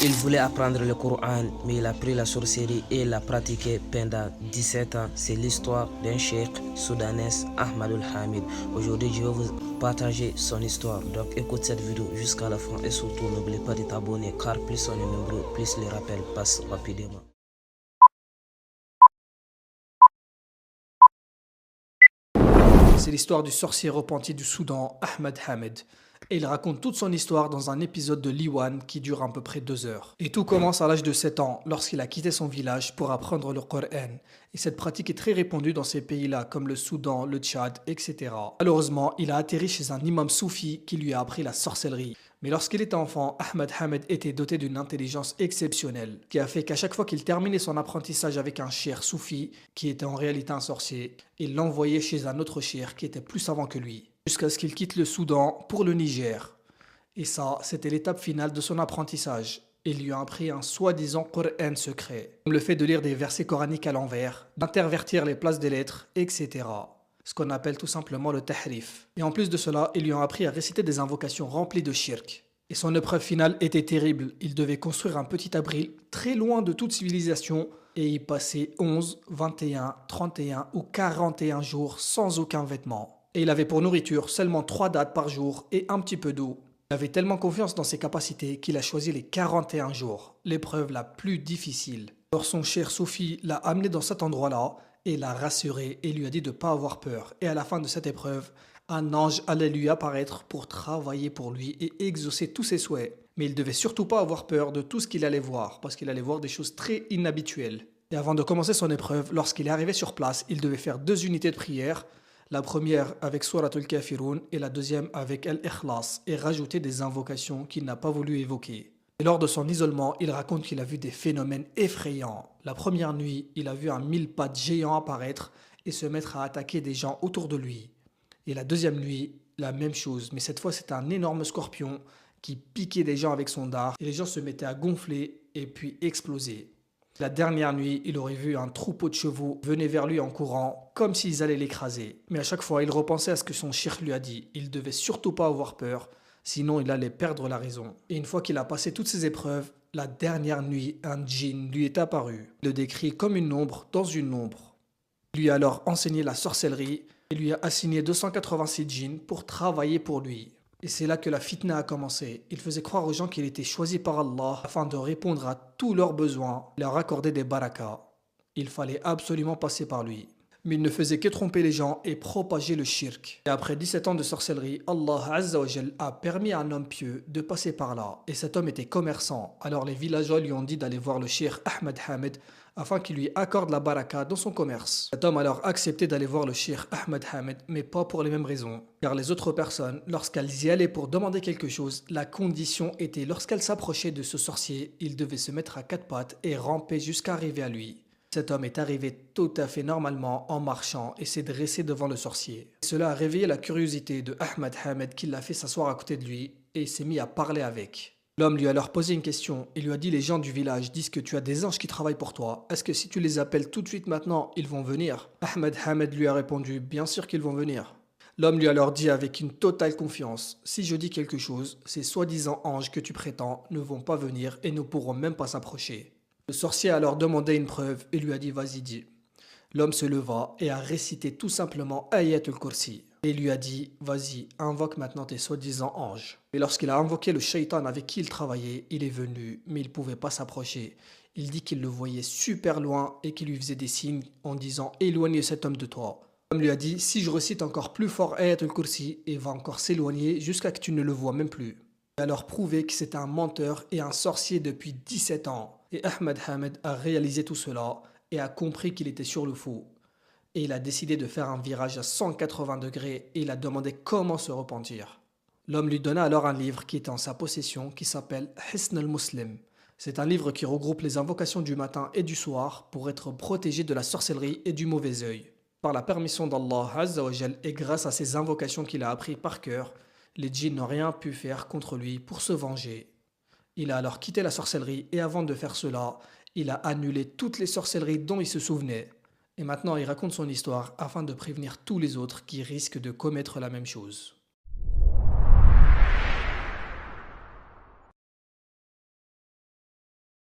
Il voulait apprendre le Coran, mais il a pris la sorcellerie et l'a pratiqué pendant 17 ans. C'est l'histoire d'un cheikh soudanais, Ahmadul Hamid. Aujourd'hui, je vais vous partager son histoire. Donc écoute cette vidéo jusqu'à la fin et surtout n'oublie pas de t'abonner car plus on est nombreux, plus les rappels passent rapidement. C'est l'histoire du sorcier repenti du Soudan, Ahmed Hamed. Et il raconte toute son histoire dans un épisode de Liwan qui dure à peu près 2 heures. Et tout commence à l'âge de 7 ans, lorsqu'il a quitté son village pour apprendre le Coran. Et cette pratique est très répandue dans ces pays-là, comme le Soudan, le Tchad, etc. Malheureusement, il a atterri chez un imam soufi qui lui a appris la sorcellerie. Mais lorsqu'il était enfant, Ahmed Hamed était doté d'une intelligence exceptionnelle, qui a fait qu'à chaque fois qu'il terminait son apprentissage avec un cheikh soufi, qui était en réalité un sorcier, il l'envoyait chez un autre cheikh qui était plus savant que lui, jusqu'à ce qu'il quitte le Soudan pour le Niger. Et ça, c'était l'étape finale de son apprentissage. Il lui a appris un soi-disant Coran secret, comme le fait de lire des versets coraniques à l'envers, d'intervertir les places des lettres, etc. Ce qu'on appelle tout simplement le tahrif. Et en plus de cela, ils lui ont appris à réciter des invocations remplies de shirk. Et son épreuve finale était terrible. Il devait construire un petit abri très loin de toute civilisation et y passer 11, 21, 31 ou 41 jours sans aucun vêtement. Et il avait pour nourriture seulement 3 dates par jour et un petit peu d'eau. Il avait tellement confiance dans ses capacités qu'il a choisi les 41 jours, l'épreuve la plus difficile. Alors son cher Soufi l'a amené dans cet endroit-là et l'a rassuré et lui a dit de ne pas avoir peur. Et à la fin de cette épreuve, un ange allait lui apparaître pour travailler pour lui et exaucer tous ses souhaits. Mais il devait surtout pas avoir peur de tout ce qu'il allait voir, parce qu'il allait voir des choses très inhabituelles. Et avant de commencer son épreuve, lorsqu'il est arrivé sur place, il devait faire 2 unités de prière. La première avec Suratul Kafirun et la deuxième avec Al-Ikhlas et rajouter des invocations qu'il n'a pas voulu évoquer. Et lors de son isolement, il raconte qu'il a vu des phénomènes effrayants. La première nuit, il a vu un mille-pattes géant apparaître et se mettre à attaquer des gens autour de lui. Et la deuxième nuit, la même chose, mais cette fois c'était un énorme scorpion qui piquait des gens avec son dard et les gens se mettaient à gonfler et puis exploser. La dernière nuit, il aurait vu un troupeau de chevaux venir vers lui en courant, comme s'ils allaient l'écraser. Mais à chaque fois, il repensait à ce que son cheikh lui a dit. Il devait surtout pas avoir peur, sinon il allait perdre la raison. Et une fois qu'il a passé toutes ces épreuves, la dernière nuit, un djinn lui est apparu. Il le décrit comme une ombre dans une ombre. Il lui a alors enseigné la sorcellerie et lui a assigné 286 djinns pour travailler pour lui. Et c'est là que la fitna a commencé. Il faisait croire aux gens qu'il était choisi par Allah afin de répondre à tous leurs besoins, leur accorder des barakas. Il fallait absolument passer par lui. Mais il ne faisait que tromper les gens et propager le shirk. Et après 17 ans de sorcellerie, Allah Azza wa Jal a permis à un homme pieux de passer par là. Et cet homme était commerçant. Alors les villageois lui ont dit d'aller voir le cheikh Ahmed Hamed afin qu'il lui accorde la baraka dans son commerce. Cet homme a alors accepté d'aller voir le cheikh Ahmed Hamed, mais pas pour les mêmes raisons. Car les autres personnes, lorsqu'elles y allaient pour demander quelque chose, la condition était lorsqu'elles s'approchaient de ce sorcier, il devait se mettre à 4 pattes et ramper jusqu'à arriver à lui. Cet homme est arrivé tout à fait normalement en marchant et s'est dressé devant le sorcier. Cela a réveillé la curiosité de Ahmed Hamed qui l'a fait s'asseoir à côté de lui et s'est mis à parler avec. L'homme lui a alors posé une question et lui a dit: les gens du village disent que tu as des anges qui travaillent pour toi. Est-ce que si tu les appelles tout de suite maintenant, ils vont venir? Ahmed Hamed lui a répondu: bien sûr qu'ils vont venir. L'homme lui a alors dit avec une totale confiance: si je dis quelque chose, ces soi-disant anges que tu prétends ne vont pas venir et ne pourront même pas s'approcher. Le sorcier a alors demandé une preuve et lui a dit: vas-y, dis. L'homme se leva et a récité tout simplement Ayatul Kursi. Et lui a dit: vas-y, invoque maintenant tes soi-disant anges. Et lorsqu'il a invoqué le shaitan avec qui il travaillait, il est venu, mais il ne pouvait pas s'approcher. Il dit qu'il le voyait super loin et qu'il lui faisait des signes en disant: éloignez cet homme de toi. L'homme lui a dit: si je récite encore plus fort Ayatul Kursi, il va encore s'éloigner jusqu'à ce que tu ne le vois même plus. Il a alors prouvé que c'était un menteur et un sorcier depuis 17 ans. Et Ahmed Hamed a réalisé tout cela et a compris qu'il était sur le faux. Et il a décidé de faire un virage à 180 degrés et il a demandé comment se repentir. L'homme lui donna alors un livre qui était en sa possession qui s'appelle Hisn al-Muslim. C'est un livre qui regroupe les invocations du matin et du soir pour être protégé de la sorcellerie et du mauvais œil. Par la permission d'Allah Azza wa Jal et grâce à ces invocations qu'il a appris par cœur, les djinns n'ont rien pu faire contre lui pour se venger. Il a alors quitté la sorcellerie et avant de faire cela, il a annulé toutes les sorcelleries dont il se souvenait. Et maintenant il raconte son histoire afin de prévenir tous les autres qui risquent de commettre la même chose.